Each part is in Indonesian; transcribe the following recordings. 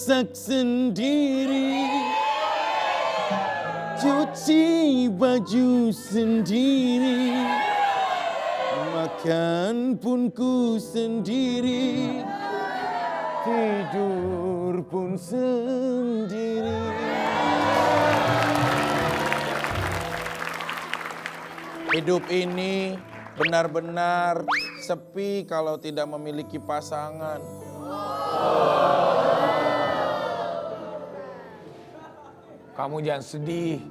masak sendiri, cuci baju sendiri, makan pun ku sendiri, tidur pun sendiri. Hidup ini benar-benar sepi kalau tidak memiliki pasangan. Kamu jangan sedih.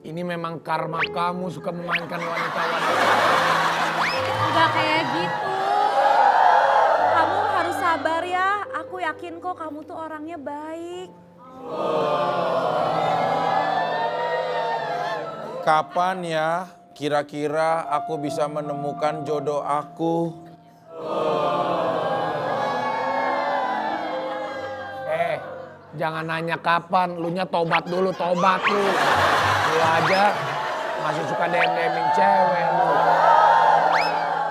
Ini memang karma kamu suka memainkan wanita-wanita. Enggak kayak gitu. Kamu harus sabar ya. Aku yakin kok kamu tuh orangnya baik. Kapan ya kira-kira aku bisa menemukan jodoh aku? Jangan nanya kapan, lu nya tobat dulu, tobat lu. Lu aja masih suka DM-DMing cewek lu.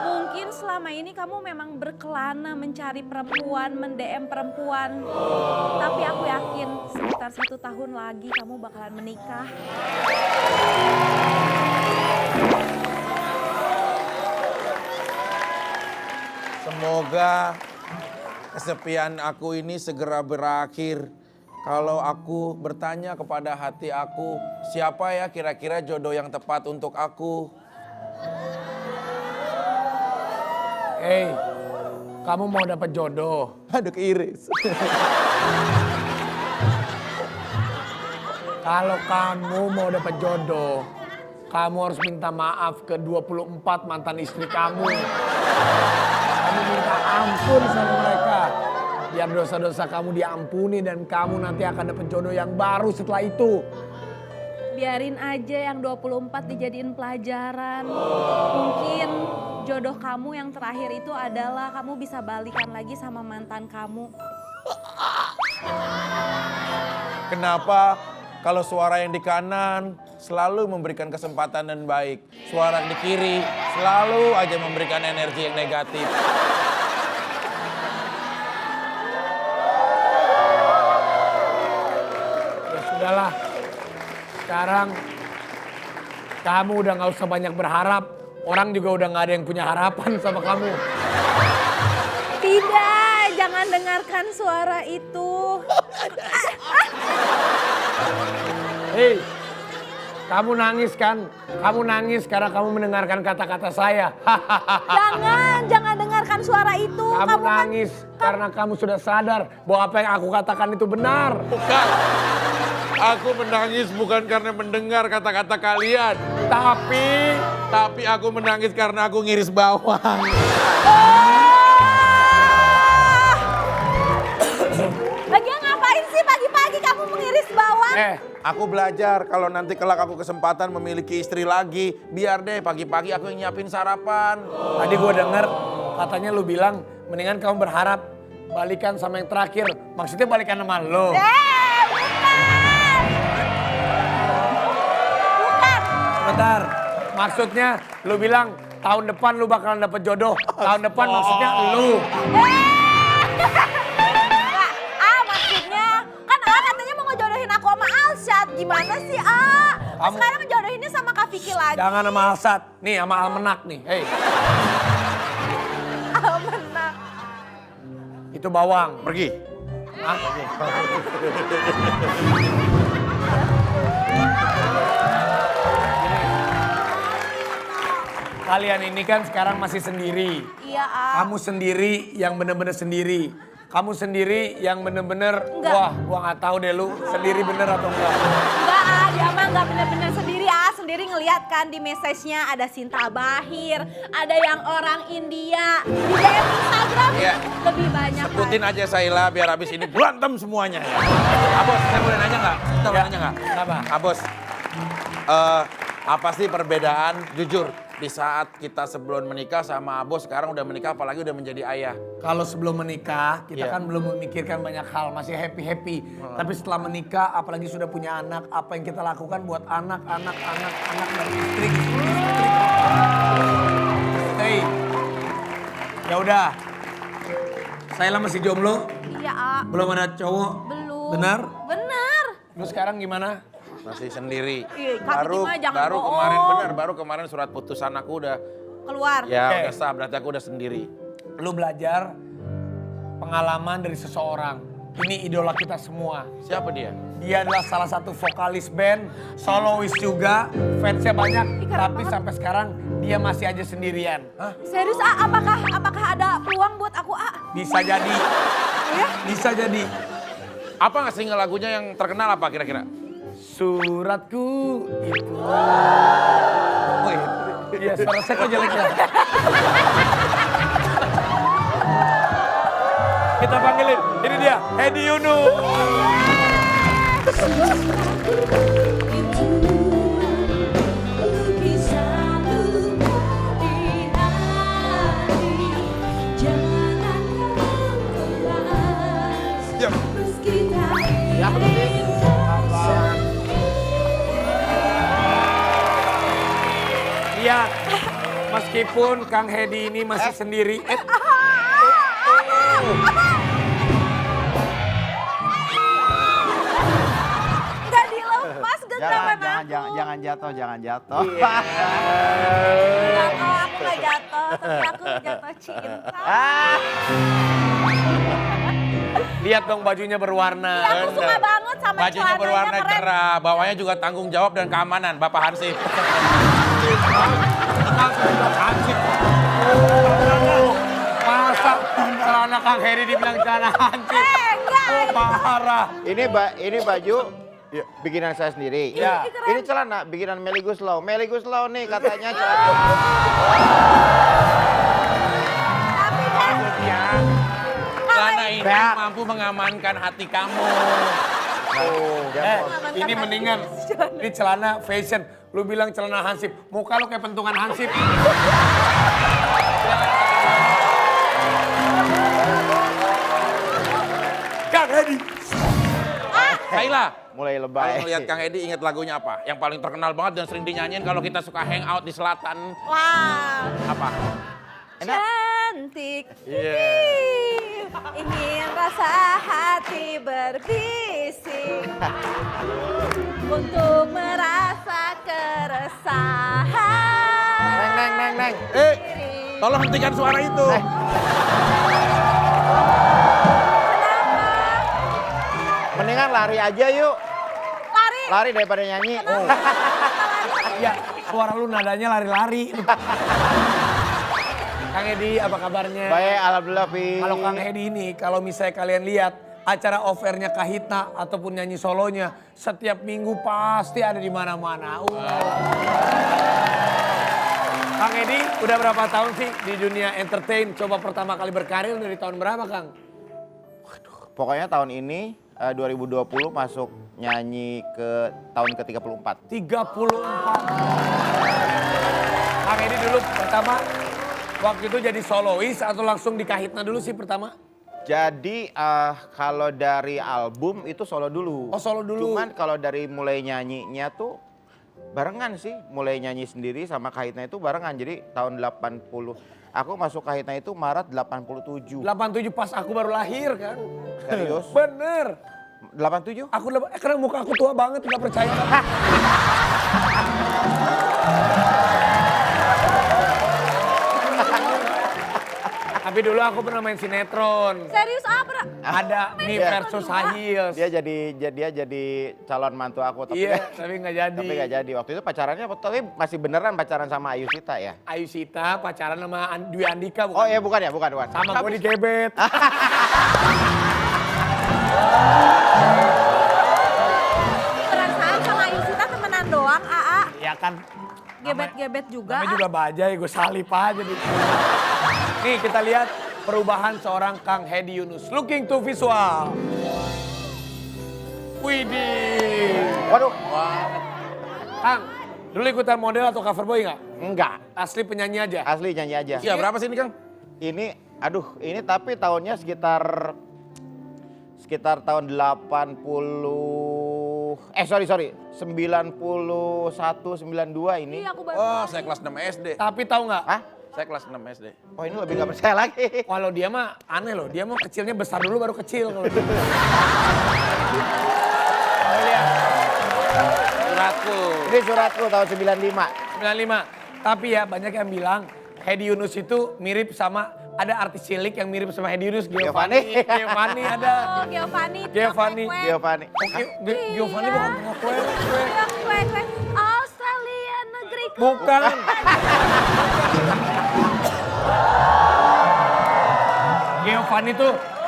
Mungkin selama ini kamu memang berkelana mencari perempuan, mendm perempuan. Tapi aku yakin sekitar 1 tahun lagi kamu bakalan menikah. Semoga kesepian aku ini segera berakhir. Kalau aku bertanya kepada hati aku, siapa ya kira-kira jodoh yang tepat untuk aku? Kamu mau dapat jodoh? Aduh keiris. Kalau kamu mau dapat jodoh, kamu harus minta maaf ke 24 mantan istri kamu. Kamu minta ampun sama mereka. Biar dosa-dosa kamu diampuni dan kamu nanti akan dapat jodoh yang baru setelah itu. Biarin aja yang 24 dijadiin pelajaran. Mungkin jodoh kamu yang terakhir itu adalah kamu bisa balikan lagi sama mantan kamu. Kenapa kalau suara yang di kanan selalu memberikan kesempatan dan baik, suara yang di kiri selalu aja memberikan energi yang negatif? Udahlah, sekarang kamu udah gak usah banyak berharap. Orang juga udah gak ada yang punya harapan sama kamu. Tidak, jangan dengarkan suara itu. Hei, kamu nangis kan? Kamu nangis karena kamu mendengarkan kata-kata saya. Jangan dengarkan suara itu. Kamu nangis karena kamu sudah sadar bahwa apa yang aku katakan itu benar. Bukan. Aku menangis bukan karena mendengar kata-kata kalian. Tapi aku menangis karena aku ngiris bawang. Lagian ngapain sih pagi-pagi kamu mengiris bawang? Aku belajar kalau nanti kelak aku kesempatan memiliki istri lagi, biar deh pagi-pagi aku yang nyiapin sarapan. Tadi gue denger katanya lu bilang mendingan kamu berharap balikan sama yang terakhir. Maksudnya balikan sama lo. Bukan. Bentar, maksudnya lu bilang tahun depan lu bakalan dapet jodoh. Tahun depan maksudnya lu. Maksudnya kan katanya mau ngejodohin aku sama Alshad. Gimana sih sekarang ngejodohinnya sama Kak Vicky lagi. Jangan sama Alsat, nih sama Almenak nih. Hei. Almenak. Itu bawang. Pergi. Hah? Kalian ini kan sekarang masih sendiri. Iya, Kamu sendiri yang bener-bener sendiri. Kamu sendiri yang bener-bener, wah gua gak tahu deh lu sendiri bener atau enggak. Enggak, dia mah enggak bener-bener sendiri. Sendiri ngeliat kan di message-nya ada Sinta Bahir, ada yang orang India. Di DM Instagram lebih banyak. Sebutin aja Saila biar habis ini berantem semuanya. Abos, saya boleh nanya nggak? Kita boleh nanya nggak? Kenapa? Abos, apa sih perbedaan jujur di saat kita sebelum menikah sama Abos sekarang udah menikah apalagi udah menjadi ayah? Kalau sebelum menikah kita kan belum memikirkan banyak hal, masih happy-happy. Tapi setelah menikah apalagi sudah punya anak, apa yang kita lakukan buat anak dan istri. Hey, ya udah. Saila masih jomblo? Iya, Belum ada cowok? belum. Benar? Benar. Lu sekarang gimana? Masih sendiri. Ih, Kak Titi mah jangan bohong. kemarin benar, baru kemarin surat putusan aku udah Keluar. ya Oke. udah sah, berarti aku udah sendiri. Lu belajar pengalaman dari seseorang. Ini idola kita semua. Siapa dia? Dia adalah salah satu vokalis band, solois juga, fansnya banyak, Ih, keren tapi banget. sampai sekarang dia masih aja sendirian. Serius apakah ada peluang buat aku Bisa jadi, Ya? bisa jadi. Apa nggak single lagunya yang terkenal apa kira-kira? Suratku itu. Iya, suara saya kok jelek ya? Kita panggilin, ini dia, Hedi Yunus. Lihat, meskipun Kang Hedi ini masih sendiri. Nggak dilepas genggaman aku. Jangan jatuh. Jatuh, aku nggak jatuh, tapi aku jatuh cinta. Lihat dong bajunya berwarna. Iya, aku suka banget sama Bajunya celananya berwarna keren. cerah, bawahnya juga tanggung jawab dan keamanan, Bapak Hansip. Masa celana Kang Hedi dibilang celana hancur? Enggak. Oh, parah. Ini baju bikinan saya sendiri. Iya. Ini celana bikinan Melly Guslow. Melly Guslow nih katanya celana. Tapi kan, Celana ini mampu mengamankan hati kamu. Ini mendingan. Ini celana fashion. Lu bilang celana Hansip. Muka lu kayak pentungan Hansip. Kang Hedi. Kaila, Mulai kalau lebay. ngeliat Kang Edi ingat lagunya apa? Yang paling terkenal banget dan sering dinyanyiin kalau kita suka hangout di selatan. wah, Apa? cantik. Iya. Ih, ingin rasa hati berbisik untuk merasa keresahan. Neng. Tolong hentikan suara itu. Mendingan lari aja yuk. Lari. Lari daripada nyanyi. Ya, suara lu nadanya lari-lari. Kang Hedi, apa kabarnya? Baik, alhamdulillah, Pi. Kalau Kang Hedi ini, kalau misalnya kalian lihat acara off-airnya Kahitna ataupun nyanyi solonya, setiap minggu pasti ada di mana-mana. Kang Hedi, udah berapa tahun sih di dunia entertain? Coba pertama kali berkarir dari tahun berapa, Kang? Pokoknya tahun ini 2020 masuk nyanyi ke tahun ke-34. 34. Kang Hedi dulu pertama waktu itu jadi solois atau langsung di Kahitna dulu sih pertama? Jadi kalau dari album itu solo dulu. Oh, solo dulu. Cuman kalau dari mulai nyanyinya tuh barengan sih. Mulai nyanyi sendiri sama Kahitna itu barengan. Jadi tahun 80. Aku masuk Kahitna itu Maret 87. 87 pas aku baru lahir kan. Serius? Bener. 87? Karena muka aku tua banget gak percaya. Tapi dulu aku pernah main sinetron. Serius apa? Ada Mi versus Hahils. Dia jadi calon mantu aku. Tapi Iya, tapi nggak jadi. Tapi nggak jadi. Waktu itu pacarannya, tapi masih beneran pacaran sama Ayu Sita ya? Ayu Sita pacaran sama Dwi Andika bukan? Oh iya bukan ya, bukan. Sama gue digebet. Perasaan sama Yusita temenan doang, AA. Ya kan. Gebet-gebet juga. Namanya juga bajai, gue salip aja nih. Nih kita lihat perubahan seorang Kang Hedi Yunus. Looking to visual. Widih. Waduh. Kang, dulu ikutan model atau cover boy nggak? Enggak. Asli penyanyi aja? Asli nyanyi aja. Iya berapa sih ini Kang? Ini, ini tapi tahunnya sekitar tahun 91, 92 ini. Iya, aku baru. Oh saya kelas 6 SD. Tapi tahu nggak? Hah? Saya kelas 6 SD. Oh ini lebih gak percaya lagi. Kalau dia mah aneh loh, dia mah kecilnya besar dulu baru kecil. Kalau dia. lihat. Suratku. Ini suratku tahun 95. 95. Tapi ya banyak yang bilang Hedi Yunus itu mirip sama ada artis cilik yang mirip sama Hedi Yunus, Giovanni. Giovanni ada. Oh, Giovanni. itu Giovanni. kue-kue. Giovanni. Oke, Giovanni bukan tukang kue. Kue-kue. Australia negeriku. Bukan.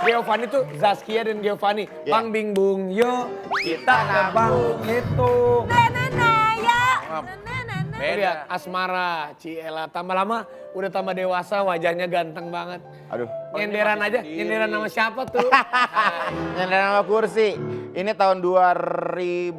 Giovanni tuh Zaskia dan Giovanni. Ya. Bang Bing Bung yo, kita nebang itu. Nah, ya. Maaf. Nah. Beda. Lihat Asmara, Ciela tambah lama udah tambah dewasa, wajahnya ganteng banget. Aduh. Nyenderan masih aja, sendiri. nyenderan nama siapa tuh? Nyender nama kursi. Ini tahun 2000.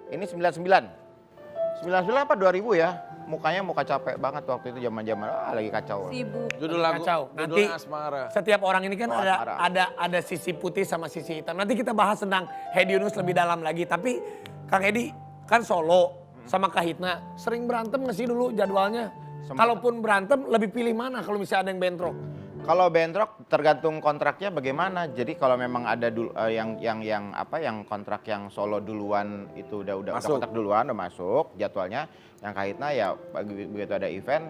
Ini 99. 99 apa 2000 ya? Mukanya muka capek banget waktu itu zaman-zaman lagi kacau. Sibuk. Judul lagu, Kacau. Nanti judulnya Asmara. setiap orang ini kan Oh, ada Asmara. ada sisi putih sama sisi hitam. Nanti kita bahas tentang Hedi Yunus lebih dalam lagi. Tapi Kang Hedi kan solo sama Kahitna sering berantem nggak sih dulu jadwalnya? Sempat. Kalaupun berantem lebih pilih mana kalau misalnya ada yang bentrok? Kalau bentrok tergantung kontraknya bagaimana. Jadi kalau memang ada yang kontrak yang solo duluan itu udah Masuk. kontrak duluan udah masuk jadwalnya. Yang Kahitna ya begitu ada event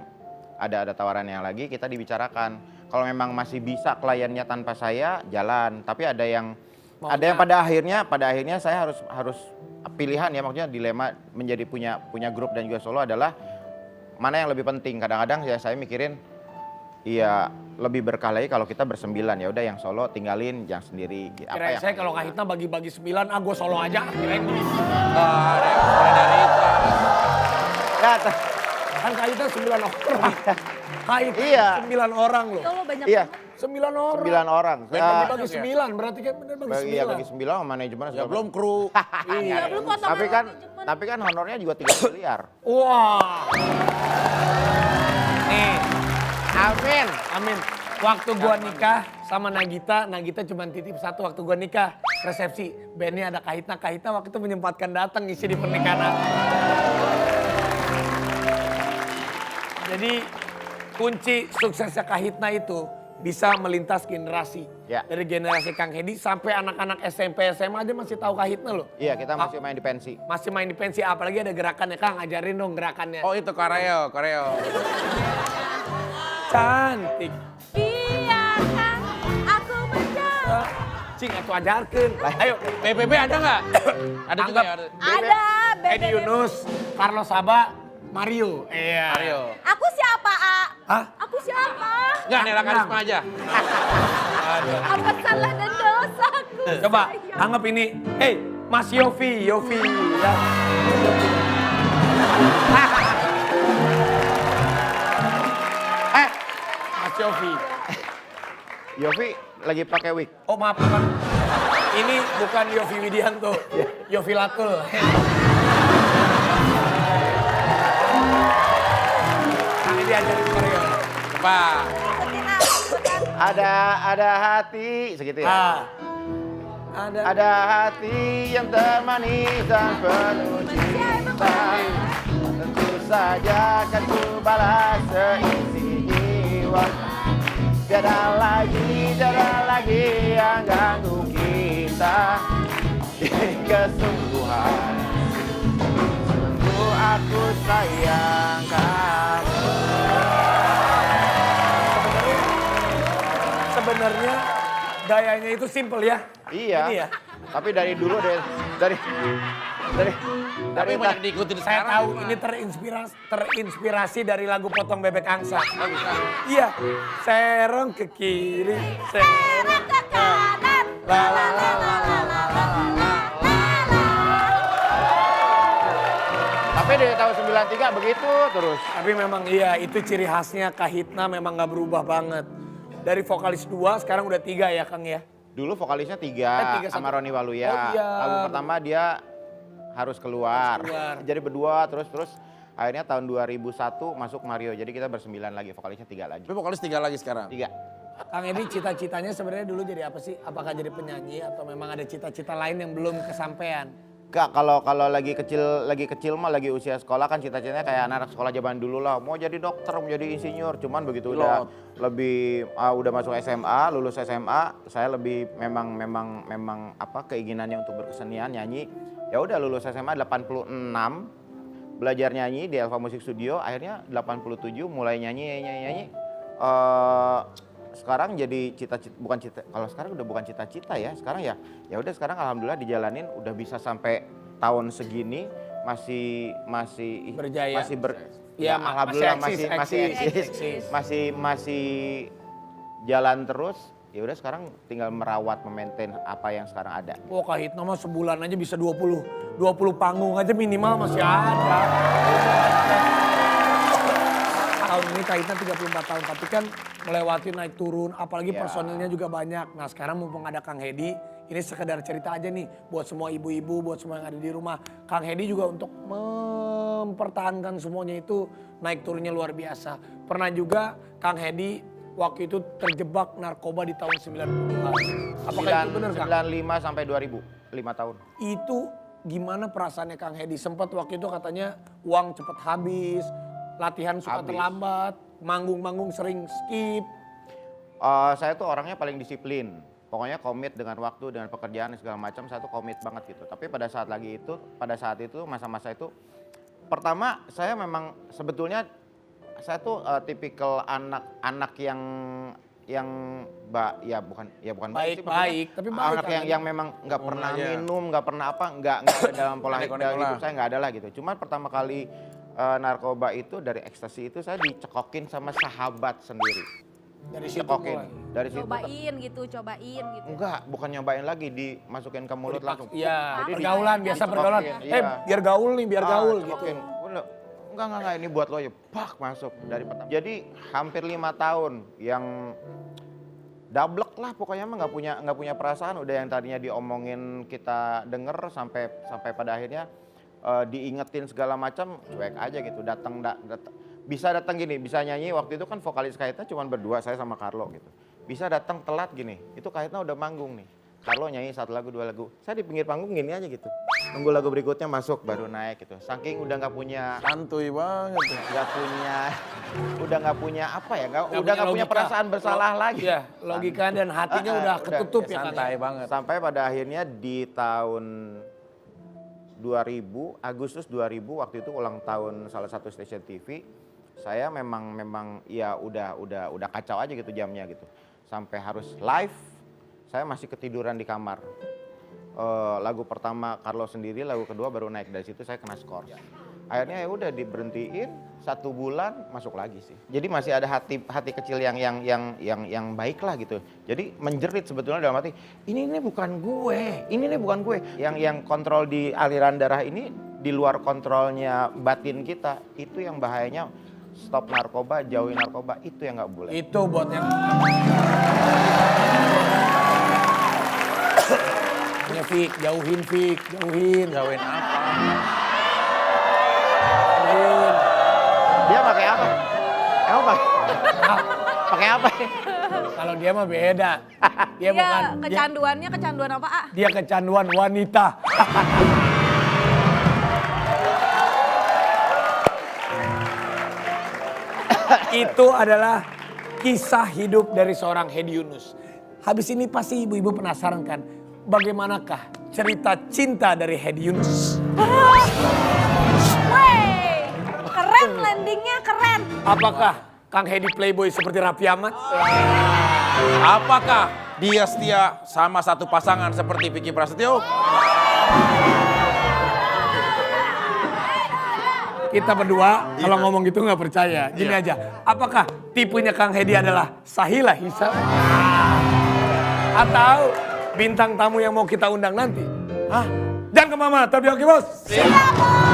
ada tawaran yang lagi kita dibicarakan. Kalau memang masih bisa kliennya tanpa saya jalan. Tapi ada yang pada akhirnya saya harus pilihan ya, maksudnya dilema menjadi punya grup dan juga solo adalah mana yang lebih penting. Kadang-kadang ya saya mikirin iya lebih berkah lagi kalau kita bersembilan, ya udah yang solo tinggalin yang sendiri. Kirain saya kalau Kahitna bagi-bagi 9, gue solo aja. Kirain gitu. Ada yang mulai dari itu. Ya, Kan Kahitna 9 orang. Kahitna Iya. 9 orang loh. Itu lo banyak iya, banget. 9 orang. 9 orang. Bagi 9, berarti kan bener bagi 9. Bagi, ya, bagi 9 sama manajemen Ya segala belum macam. kru. Iya, belum potongan Tapi kan manajemen. tapi kan honornya juga 3 miliar. Wah. Nih, Amin. amin. Waktu gua nikah sama Nagita cuma titip satu waktu gua nikah resepsi. Bandnya ada Kahitna waktu itu menyempatkan datang ngisi di pernikahan aku. Jadi kunci suksesnya Kahitna itu bisa melintas generasi. Ya. Dari generasi Kang Hedi sampai anak-anak SMP, SMA aja masih tahu Kahitna loh. Iya, kita masih main di pensi. Masih main di pensi, apalagi ada gerakannya. Kang, ajarin dong gerakannya. Oh itu koreo. Cantik. Biarkan aku menjadi. Cing, aku ajarkan. Ayo, PPB ada nggak? Ada juga Anggap. ya? Ada. Hedi Yunus, Carlos Saba, Mario. Iya. Mario. Aku siapa, A? Hah? Aku siapa? Enggak, Nela Karisma aja. Apa salah dan dosaku? Coba, sayang? anggap ini. Hey, Mas Yofi. Ya. Mas Yofi. Yofi lagi pakai wig. Oh maaf, bukan. Ini bukan Yofi Widianto. Yofi Latul. Kang Edi ajarin koreo. Coba. Ikutin aku, ikutan. Ada hati segitu ya. Ah. Ada. Ada hati yang termanis dan penuh cinta. Tentu saja akan ku balas seisi jiwa. Tiada lagi yang ganggu kita. Ini kesungguhan. Sungguh aku sayang kamu. Sebenarnya gayanya itu simple ya. Iya. Ini ya. Tapi dari dulu dari Tapi banyak diikutin Saya sekarang. tahu ini terinspirasi dari lagu Potong Bebek Angsa. Oh, bisa. Iya. Serong ke kiri, serong Ke kanan. la la la la la la la la. Tapi dari tahun 93 begitu terus. Tapi memang iya, itu ciri khasnya Kahitna memang nggak berubah banget. Dari vokalis 2 sekarang udah 3 ya Kang ya. Dulu vokalisnya 3 tiga, sama satu. Roni Waluya. Oh, iya. Album pertama dia harus keluar. Harus keluar. Jadi berdua terus akhirnya tahun 2001 masuk Mario. Jadi kita bersembilan lagi, vokalisnya 3 lagi. Tapi vokalis 3 lagi sekarang. 3. Kang Edi cita-citanya sebenarnya dulu jadi apa sih? Apakah jadi penyanyi atau memang ada cita-cita lain yang belum kesampaian? Kak, kalau lagi kecil mah lagi usia sekolah kan cita-citanya kayak anak-anak sekolah zaman dulu lah, mau jadi dokter, mau jadi insinyur. Cuman begitu udah lebih udah masuk SMA, lulus SMA, saya lebih memang apa keinginannya untuk berkesenian nyanyi. Ya udah lulus SMA 86, belajar nyanyi di Elva Music Studio, akhirnya 87 mulai nyanyi. Sekarang jadi kalau sekarang udah bukan cita-cita ya, sekarang ya udah sekarang alhamdulillah dijalanin udah bisa sampai tahun segini masih Berjaya. ya alhamdulillah masih eksis. masih jalan terus. Ya udah sekarang tinggal merawat, memaintain apa yang sekarang ada. Wah Kak Hitna mah sebulan aja bisa 20 panggung aja minimal masih ada. Tahun ini Kak Hitna 34 tahun, tapi kan melewati naik turun, apalagi personilnya juga banyak. Nah sekarang mumpung ada Kang Hedi, ini sekedar cerita aja nih buat semua ibu-ibu, buat semua yang ada di rumah. Kang Hedi juga untuk mempertahankan semuanya itu naik turunnya luar biasa. Pernah juga Kang Hedi waktu itu terjebak narkoba di tahun 90-an. Apakah itu benar Kang? 95 sampai 2000, 5 tahun. Itu gimana perasaannya Kang Hedi? Sempat waktu itu katanya uang cepat habis, latihan suka terlambat, manggung-manggung sering skip. Saya tuh orangnya paling disiplin. Pokoknya komit dengan waktu, dengan pekerjaan dan segala macam, saya tuh komit banget gitu. Tapi pada saat itu masa-masa itu, pertama saya memang sebetulnya saya tuh tipikal anak yang bukan Baik, tapi baik anak yang memang nggak pernah minum, nggak pernah nggak ada dalam pola hidup saya nggak ada lah gitu. Cuman pertama kali narkoba itu dari ekstasi itu saya dicekokin sama sahabat sendiri. Dari situ Cekokin. Dari situ. Cobain gitu. Enggak, bukan nyobain lagi, dimasukin ke mulut langsung. Iya, Jadi pergaulan, biasa pergaulan. Iya. Biar gaul nih, biar gaul gitu. cekokin. Udah, enggak, ini buat lo ya, pak masuk dari pertama. Jadi hampir 5 tahun yang dablek lah pokoknya mah nggak punya perasaan. Udah yang tadinya diomongin kita denger sampai pada akhirnya diingetin segala macam cuek aja gitu. Bisa datang gini, bisa nyanyi. Waktu itu kan vokalis Kahitna cuma berdua, saya sama Carlo gitu. Bisa datang telat gini, itu Kahitna udah manggung nih. Carlo nyanyi 1 lagu, 2 lagu. Saya di pinggir panggung gini aja gitu. Nunggu lagu berikutnya masuk baru naik gitu. Saking udah nggak punya, Santuy banget. udah nggak punya apa ya, udah nggak punya perasaan bersalah lagi. Iya, logika dan hatinya udah ketutup ya kan. Santai banget. Sampai pada akhirnya di tahun 2000, Agustus 2000 waktu itu ulang tahun salah satu stasiun TV. Saya memang ya udah kacau aja gitu jamnya gitu. Sampai harus live, saya masih ketiduran di kamar. Lagu pertama Carlo sendiri, lagu kedua baru naik, dari situ saya kena skor. Akhirnya ya udah diberhentiin 1 bulan, masuk lagi sih. Jadi masih ada hati kecil yang baik lah gitu. Jadi menjerit sebetulnya dalam hati, ini bukan gue, ini bukan gue. Yang kontrol di aliran darah ini di luar kontrolnya batin kita, itu yang bahayanya. Stop narkoba, jauhin narkoba, itu yang nggak boleh. Itu buat yang punya Fik, jauhin. Jauhin apa? Dia pakai apa? Emang pakai apa? Kalau dia mah beda. Dia bukan kecanduannya kecanduan apa, A? dia kecanduan wanita. Itu adalah kisah hidup dari seorang Hedi Yunus. Habis ini pasti ibu-ibu penasaran kan, bagaimanakah cerita cinta dari Hedi Yunus? Wey, keren landingnya, keren. Apakah Kang Hedi playboy seperti Raffi Ahmad? Apakah dia setia sama satu pasangan seperti Vicky Prasetyo? Kita berdua kalau ngomong gitu nggak percaya. Gini aja, apakah tipenya Kang Hedi adalah Sahila Hisyam? Atau bintang tamu yang mau kita undang nanti? Hah? Jangan kemana-mana, tapi oke bos. Siap, Bos.